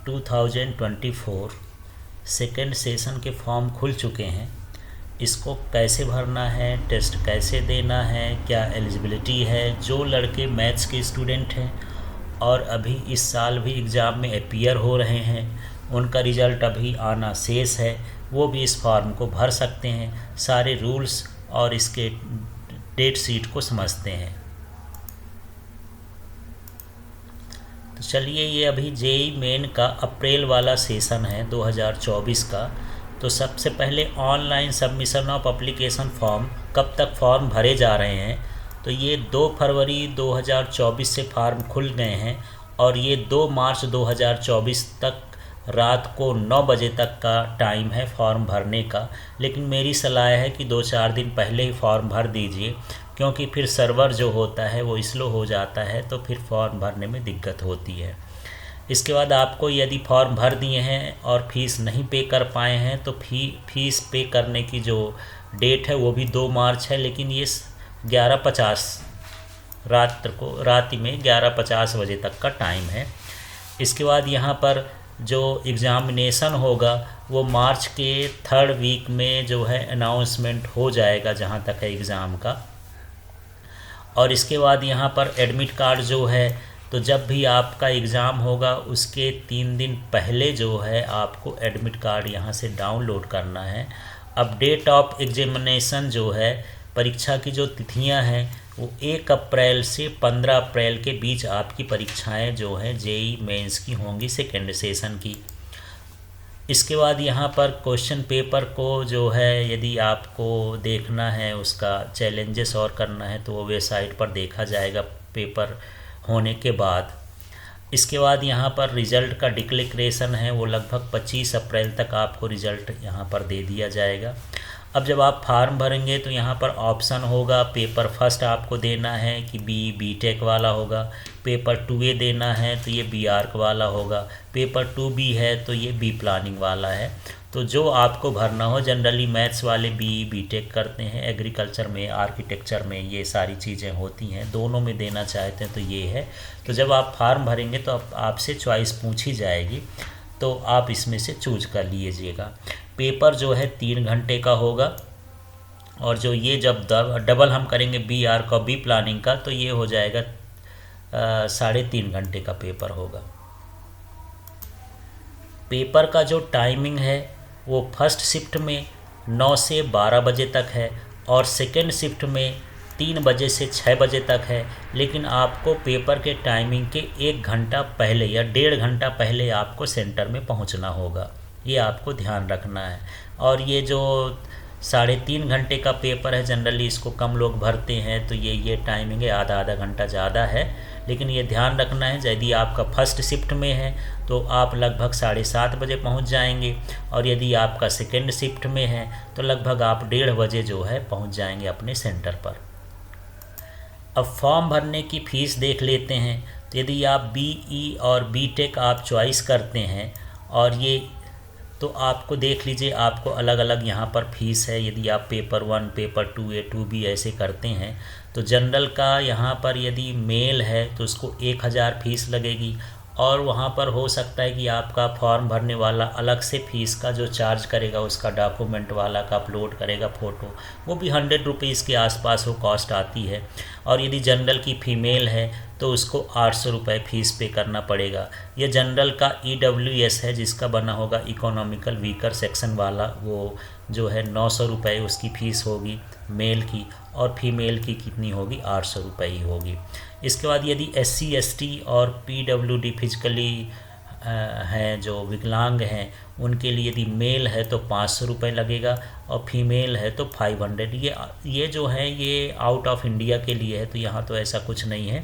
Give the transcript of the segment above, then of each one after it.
2024 second session के form खुल चुके हैं। इसको कैसे भरना है, टेस्ट कैसे देना है, क्या एलिजिबिलिटी है, जो लड़के मैथ्स के स्टूडेंट हैं और अभी इस साल भी एग्ज़ाम में अपीयर हो रहे हैं, उनका रिज़ल्ट अभी आना शेष है, वो भी इस फॉर्म को भर सकते हैं। सारे रूल्स और इसके डेट शीट को समझते हैं। तो चलिए, ये अभी जेई मेन का अप्रैल वाला सेशन है 2024 का। तो सबसे पहले online submission of application form, कब तक फॉर्म भरे जा रहे हैं। तो ये 2 फरवरी 2024 से फॉर्म खुल गए हैं और ये 2 मार्च 2024 तक रात को 9 बजे तक का टाइम है फॉर्म भरने का। लेकिन मेरी सलाह है कि 2-4 दिन पहले ही फॉर्म भर दीजिए, क्योंकि फिर सर्वर जो होता है वो स्लो हो जाता है, तो फिर फॉर्म भरने में दिक्कत होती है। इसके बाद आपको यदि फॉर्म भर दिए हैं और फीस नहीं पे कर पाए हैं तो फीस पे करने की जो डेट है वो भी 2 मार्च है, लेकिन ये 11:50 रात में 11:50 बजे तक का टाइम है। इसके बाद यहाँ पर जो एग्ज़ामिनेशन होगा वो मार्च के 3rd वीक में जो है अनाउंसमेंट हो जाएगा, जहाँ तक है एग्ज़ाम का। और इसके बाद यहाँ पर एडमिट कार्ड जो है, तो जब भी आपका एग्ज़ाम होगा उसके 3 दिन पहले जो है आपको एडमिट कार्ड यहाँ से डाउनलोड करना है। अब डेट ऑफ एग्जामिनेशन जो है, परीक्षा की जो तिथियाँ हैं वो 1 अप्रैल से 15 अप्रैल के बीच आपकी परीक्षाएं जो हैं जेई मेंस की होंगी, सेकेंड सेशन की। इसके बाद यहाँ पर क्वेश्चन पेपर को जो है यदि आपको देखना है, उसका चैलेंजेस और करना है, तो वो वेबसाइट पर देखा जाएगा पेपर होने के बाद। इसके बाद यहाँ पर रिज़ल्ट का डिक्लेरेशन है, वो लगभग 25 अप्रैल तक आपको रिज़ल्ट यहाँ पर दे दिया जाएगा। अब जब आप फार्म भरेंगे तो यहाँ पर ऑप्शन होगा, पेपर फर्स्ट आपको देना है कि बी.टेक वाला होगा, पेपर 2A देना है तो ये बी.आर्क वाला होगा, पेपर 2B है तो ये बी प्लानिंग वाला है। तो जो आपको भरना हो, जनरली मैथ्स वाले बी.टेक करते हैं, एग्रीकल्चर में, आर्किटेक्चर में ये सारी चीज़ें होती हैं, दोनों में देना चाहते हैं तो ये है। तो जब आप फार्म भरेंगे तो आपसे चॉइस पूछी जाएगी, तो आप इसमें से चूज कर लीजिएगा। पेपर जो है 3 घंटे का होगा, और जो ये जब डबल हम करेंगे बी.आर्क और बी प्लानिंग का, तो ये हो जाएगा 3.5 घंटे का पेपर होगा। पेपर का जो टाइमिंग है वो फर्स्ट शिफ्ट में 9 से 12 बजे तक है और सेकेंड शिफ्ट में 3 बजे से 6 बजे तक है। लेकिन आपको पेपर के टाइमिंग के 1 घंटा पहले या 1.5 घंटा पहले आपको सेंटर में पहुंचना होगा, ये आपको ध्यान रखना है। और ये जो 3.5 घंटे का पेपर है, जनरली इसको कम लोग भरते हैं, तो ये टाइमिंग है, आधा घंटा ज़्यादा है। लेकिन ये ध्यान रखना है, यदि आपका फर्स्ट शिफ्ट में है तो आप लगभग 7:30 बजे पहुंच जाएंगे, और यदि आपका सेकेंड शिफ्ट में है तो लगभग आप 1:30 बजे जो है पहुंच जाएंगे अपने सेंटर पर। अब फॉर्म भरने की फ़ीस देख लेते हैं। तो यदि आप बी.ई और बी.टेक आप चॉइस करते हैं, और ये तो आपको देख लीजिए, आपको अलग अलग यहाँ पर फीस है। यदि आप पेपर 1, पेपर 2A, 2B ऐसे करते हैं तो जनरल का यहाँ पर यदि मेल है तो उसको 1000 फीस लगेगी, और वहाँ पर हो सकता है कि आपका फॉर्म भरने वाला अलग से फ़ीस का जो चार्ज करेगा, उसका डॉक्यूमेंट वाला का अपलोड करेगा फ़ोटो, वो भी 100 रुपीज़ के आसपास वो कॉस्ट आती है। और यदि जनरल की फ़ीमेल है तो उसको 800 रुपये फ़ीस पे करना पड़ेगा। ये जनरल का EWS है, जिसका बना होगा इकोनॉमिकल वीकर सेक्शन वाला, वो जो है 900 रुपये उसकी फ़ीस होगी मेल की, और फीमेल की कितनी होगी, 800 रुपये ही होगी। इसके बाद यदि SC ST और PWD फिजिकली हैं, जो विकलांग हैं, उनके लिए यदि मेल है तो 500 रुपये लगेगा, और फीमेल है तो 500। ये जो है ये आउट ऑफ इंडिया के लिए है, तो यहाँ तो ऐसा कुछ नहीं है।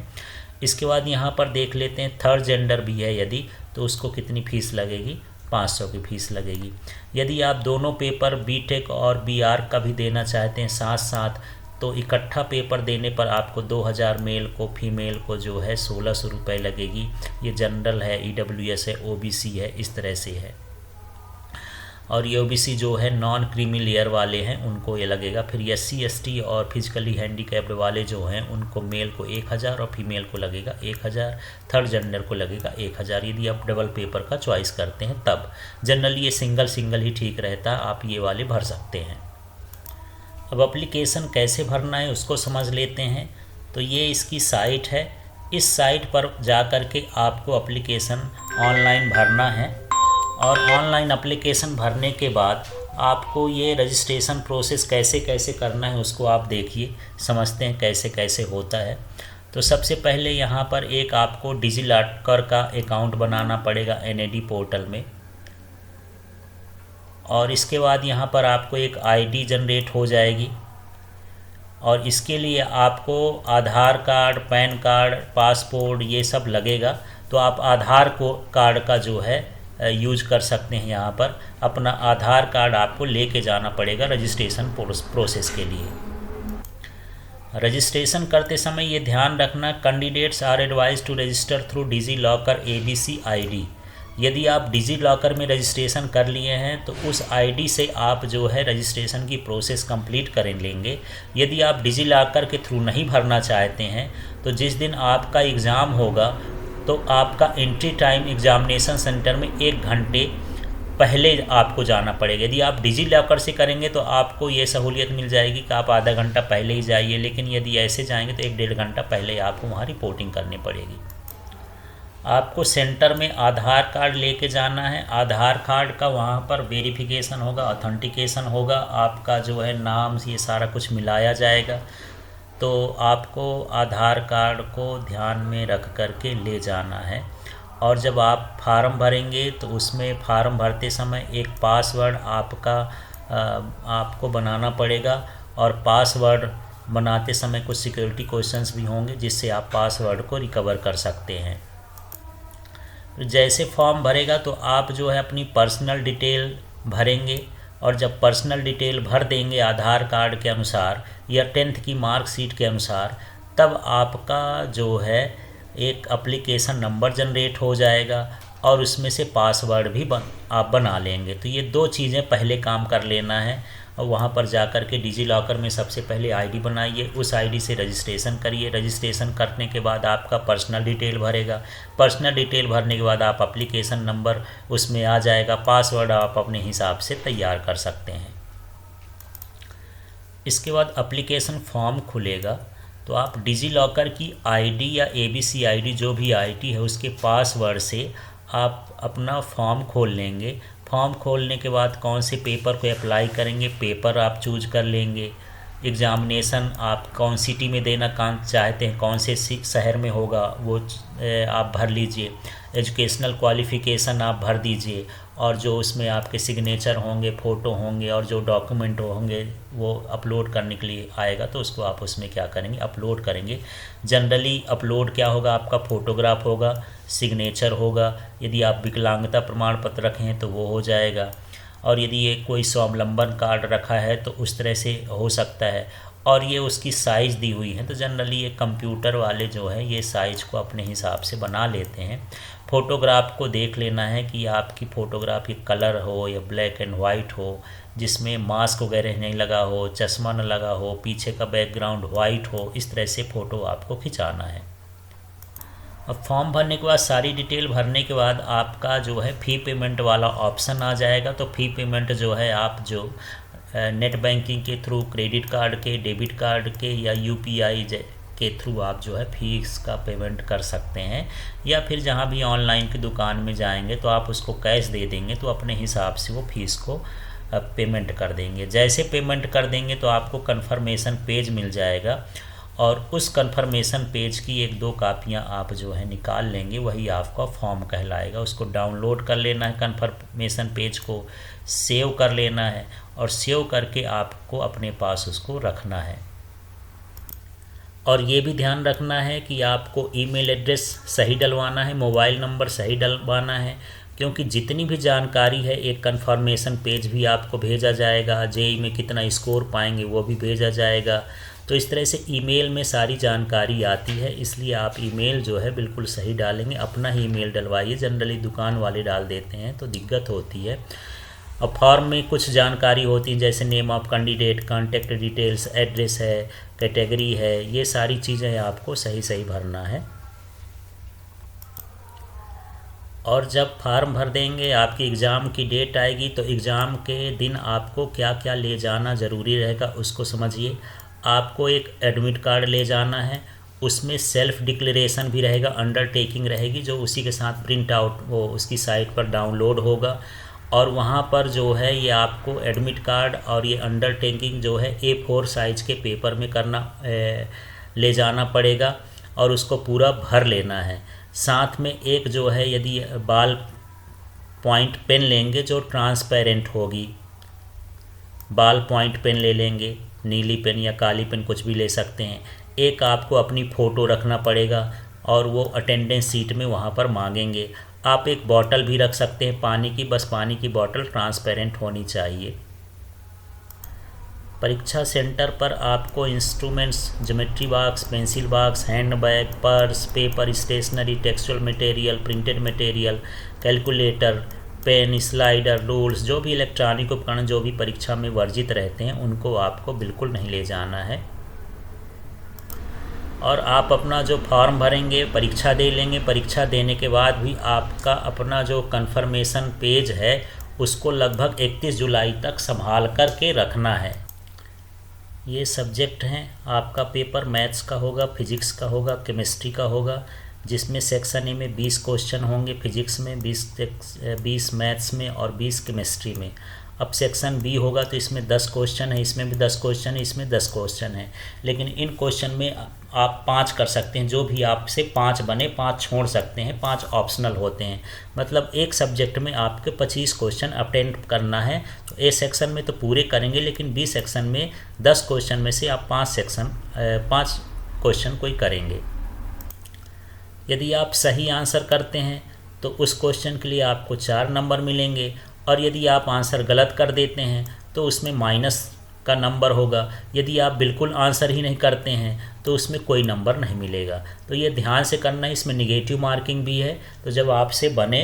इसके बाद यहाँ पर देख लेते हैं, थर्ड जेंडर भी है यदि, तो उसको कितनी फ़ीस लगेगी, 500 की फ़ीस लगेगी। यदि आप दोनों पेपर बी.टेक और बी.आर्क का भी देना चाहते हैं साथ साथ, तो इकट्ठा पेपर देने पर आपको 2000 मेल को, फीमेल को जो है 1600 रुपये लगेगी। ये जनरल है, EWS है, OBC है, इस तरह से है। और ये ओबीसी जो है नॉन क्रीमी लेयर वाले हैं उनको ये लगेगा। फिर SC ST और फिजिकली हैंडीकैप्ड वाले जो हैं उनको मेल को 1000 और फीमेल को लगेगा 1000, थर्ड जेंडर को लगेगा 1000। यदि आप डबल पेपर का चॉइस करते हैं तब जनरली ये सिंगल ही ठीक रहता है, आप ये वाले भर सकते हैं। अब एप्लीकेशन कैसे भरना है उसको समझ लेते हैं। तो ये इसकी साइट है, इस साइट पर जा कर के आपको एप्लीकेशन ऑनलाइन भरना है और ऑनलाइन एप्लीकेशन भरने के बाद आपको ये रजिस्ट्रेशन प्रोसेस कैसे कैसे करना है उसको आप देखिए, समझते हैं कैसे कैसे होता है। तो सबसे पहले यहाँ पर एक आपको डिजिलॉकर का अकाउंट बनाना पड़ेगा NAD पोर्टल में, और इसके बाद यहाँ पर आपको एक ID जनरेट हो जाएगी और इसके लिए आपको आधार कार्ड, पैन कार्ड, पासपोर्ट ये सब लगेगा। तो आप आधार को कार्ड का जो है यूज कर सकते हैं। यहाँ पर अपना आधार कार्ड आपको लेके जाना पड़ेगा रजिस्ट्रेशन प्रोसेस के लिए। रजिस्ट्रेशन करते समय ये ध्यान रखना, candidates are advise to register through DigiLocker ABC ID। यदि आप डिजीलॉकर में रजिस्ट्रेशन कर लिए हैं तो उस ID से आप जो है रजिस्ट्रेशन की प्रोसेस कंप्लीट कर लेंगे। यदि आप डिजीलॉकर के थ्रू नहीं भरना चाहते हैं तो जिस दिन आपका एग्ज़ाम होगा तो आपका एंट्री टाइम एग्जामिनेशन सेंटर में 1 घंटे पहले आपको जाना पड़ेगा। यदि आप डिजीलॉकर से करेंगे तो आपको ये सहूलियत मिल जाएगी कि आप आधा घंटा पहले ही जाइए, लेकिन यदि ऐसे जाएंगे तो 1-1.5 घंटा पहले आपको वहाँ रिपोर्टिंग करनी पड़ेगी। आपको सेंटर में आधार कार्ड लेके जाना है। आधार कार्ड का वहाँ पर वेरिफिकेशन होगा, ऑथेंटिकेशन होगा, आपका जो है नाम ये सारा कुछ मिलाया जाएगा। तो आपको आधार कार्ड को ध्यान में रख कर के ले जाना है। और जब आप फार्म भरेंगे तो उसमें फार्म भरते समय एक पासवर्ड आपको बनाना पड़ेगा, और पासवर्ड बनाते समय कुछ सिक्योरिटी क्वेश्चंस भी होंगे जिससे आप पासवर्ड को रिकवर कर सकते हैं। जैसे फॉर्म भरेगा तो आप जो है अपनी पर्सनल डिटेल भरेंगे, और जब पर्सनल डिटेल भर देंगे आधार कार्ड के अनुसार या 10th की मार्कशीट के अनुसार, तब आपका जो है एक एप्लीकेशन नंबर जनरेट हो जाएगा और उसमें से पासवर्ड भी आप बना लेंगे। तो ये 2 चीज़ें पहले काम कर लेना है। और वहाँ पर जा कर के डिजीलॉकर में सबसे पहले ID बनाइए, उस ID से रजिस्ट्रेशन करिए। रजिस्ट्रेशन करने के बाद आपका पर्सनल डिटेल भरेगा, पर्सनल डिटेल भरने के बाद आप एप्लीकेशन नंबर उसमें आ जाएगा, पासवर्ड आप अपने हिसाब से तैयार कर सकते हैं। इसके बाद एप्लीकेशन फॉर्म खुलेगा तो आप डिजीलॉकर की ID या ABC ID जो भी ID है उसके पासवर्ड से आप अपना फॉर्म खोल लेंगे। फॉर्म खोलने के बाद कौन से पेपर को अप्लाई करेंगे, पेपर आप चूज कर लेंगे। एग्ज़ामिनेशन आप कौन सिटी में देना चाहते हैं, कौन से शहर में होगा वो आप भर लीजिए। एजुकेशनल क्वालिफ़िकेशन आप भर दीजिए, और जो उसमें आपके सिग्नेचर होंगे, फ़ोटो होंगे और जो डॉक्यूमेंट होंगे वो अपलोड करने के लिए आएगा तो उसको आप उसमें क्या करेंगे, अपलोड करेंगे। जनरली अपलोड क्या होगा, आपका फ़ोटोग्राफ होगा, सिग्नेचर होगा। यदि आप विकलांगता प्रमाण पत्र रखें तो वो हो जाएगा, और यदि ये कोई स्वावलंबन कार्ड रखा है तो उस तरह से हो सकता है। और ये उसकी साइज़ दी हुई है तो जनरली ये कंप्यूटर वाले जो है ये साइज़ को अपने हिसाब से बना लेते हैं। फ़ोटोग्राफ को देख लेना है कि आपकी फ़ोटोग्राफ की कलर हो या ब्लैक एंड वाइट हो, जिसमें मास्क वगैरह नहीं लगा हो, चश्मा न लगा हो, पीछे का बैकग्राउंड वाइट हो, इस तरह से फ़ोटो आपको खिंचाना है। अब फॉर्म भरने के बाद सारी डिटेल भरने के बाद आपका जो है फ़ी पेमेंट वाला ऑप्शन आ जाएगा। तो फ़ी पेमेंट जो है आप जो नेट बैंकिंग के थ्रू, क्रेडिट कार्ड के, डेबिट कार्ड के या UPI के थ्रू आप जो है फीस का पेमेंट कर सकते हैं, या फिर जहां भी ऑनलाइन की दुकान में जाएंगे तो आप उसको कैश दे देंगे तो अपने हिसाब से वो फीस को पेमेंट कर देंगे। जैसे पेमेंट कर देंगे तो आपको कन्फर्मेशन पेज मिल जाएगा, और उस कन्फर्मेशन पेज की 1-2 कापियाँ आप जो है निकाल लेंगे, वही आपका फॉर्म कहलाएगा। उसको डाउनलोड कर लेना है, कन्फर्मेशन पेज को सेव कर लेना है, और सेव करके आपको अपने पास उसको रखना है। और ये भी ध्यान रखना है कि आपको ईमेल एड्रेस सही डलवाना है, मोबाइल नंबर सही डलवाना है, क्योंकि जितनी भी जानकारी है एक कन्फर्मेशन पेज भी आपको भेजा जाएगा। जेईई में कितना स्कोर पाएंगे वो भी भेजा जाएगा। तो इस तरह से ईमेल में सारी जानकारी आती है, इसलिए आप ईमेल जो है बिल्कुल सही डालेंगे। अपना ही ईमेल डलवाइए, जनरली दुकान वाले डाल देते हैं तो दिक्कत होती है। और फॉर्म में कुछ जानकारी होती है, जैसे name of candidate, contact details, address है, कैटेगरी है, ये सारी चीज़ें आपको सही सही भरना है। और जब फार्म भर देंगे, आपकी एग्ज़ाम की डेट आएगी, तो एग्ज़ाम के दिन आपको क्या क्या ले जाना ज़रूरी रहेगा उसको समझिए। आपको एक एडमिट कार्ड ले जाना है, उसमें सेल्फ डिक्लेरेशन भी रहेगा, अंडरटेकिंग रहेगी, जो उसी के साथ प्रिंट आउट वो उसकी साइट पर डाउनलोड होगा। और वहाँ पर जो है ये आपको एडमिट कार्ड और ये अंडरटेकिंग जो है A4 साइज़ के पेपर में ले जाना पड़ेगा और उसको पूरा भर लेना है। साथ में एक जो है, यदि बाल पॉइंट पेन लेंगे जो ट्रांसपेरेंट होगी, बाल पॉइंट पेन ले लेंगे, नीली पेन या काली पेन कुछ भी ले सकते हैं। एक आपको अपनी फ़ोटो रखना पड़ेगा और वो अटेंडेंस सीट में वहाँ पर मांगेंगे। आप एक बॉटल भी रख सकते हैं पानी की, बस पानी की बॉटल ट्रांसपेरेंट होनी चाहिए। परीक्षा सेंटर पर आपको instruments, geometry box, pencil box, hand bag, purse, paper, stationery, textual material, printed material, calculator, pen, slider, rules, जो भी इलेक्ट्रॉनिक उपकरण जो भी परीक्षा में वर्जित रहते हैं उनको आपको बिल्कुल नहीं ले जाना है। और आप अपना जो फॉर्म भरेंगे, परीक्षा दे लेंगे, परीक्षा देने के बाद भी आपका अपना जो कन्फर्मेशन पेज है उसको लगभग 31 जुलाई तक संभाल कर के रखना है। ये सब्जेक्ट हैं, आपका पेपर मैथ्स का होगा, फिजिक्स का होगा, केमिस्ट्री का होगा, जिसमें सेक्शन ए में 20 क्वेश्चन होंगे, फिजिक्स में 20 मैथ्स में और 20 केमिस्ट्री में। अब सेक्शन बी होगा तो इसमें 10 क्वेश्चन है, इसमें भी 10 क्वेश्चन है, इसमें 10 क्वेश्चन है। लेकिन इन क्वेश्चन में आप 5 कर सकते हैं, जो भी आपसे 5 बने 5 छोड़ सकते हैं, 5 ऑप्शनल होते हैं। मतलब एक सब्जेक्ट में आपके 25 क्वेश्चन अटेम्प्ट करना है। तो ए सेक्शन में तो पूरे करेंगे, लेकिन बी सेक्शन में 10 क्वेश्चन में से आप 5 क्वेश्चन कोई करेंगे। यदि आप सही आंसर करते हैं तो उस क्वेश्चन के लिए आपको 4 नंबर मिलेंगे, और यदि आप आंसर गलत कर देते हैं तो उसमें माइनस का नंबर होगा। यदि आप बिल्कुल आंसर ही नहीं करते हैं तो उसमें कोई नंबर नहीं मिलेगा। तो ये ध्यान से करना है। इसमें निगेटिव मार्किंग भी है, तो जब आपसे बने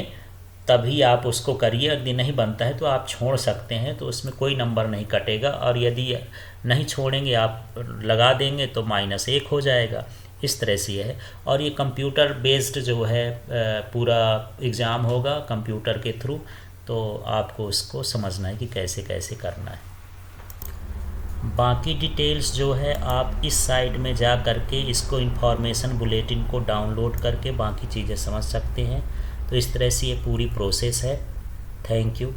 तभी आप उसको करिए, यदि नहीं बनता है तो आप छोड़ सकते हैं, तो उसमें कोई नंबर नहीं कटेगा। और यदि नहीं छोड़ेंगे, आप लगा देंगे तो -1 हो जाएगा। इस तरह से है। और ये कंप्यूटर बेस्ड जो है पूरा एग्ज़ाम होगा कंप्यूटर के थ्रू, तो आपको उसको समझना है कि कैसे कैसे करना है। बाकी डिटेल्स जो है आप इस साइट में जा करके इसको इन्फॉर्मेशन बुलेटिन को डाउनलोड करके बाकी चीज़ें समझ सकते हैं। तो इस तरह से ये पूरी प्रोसेस है। Thank you.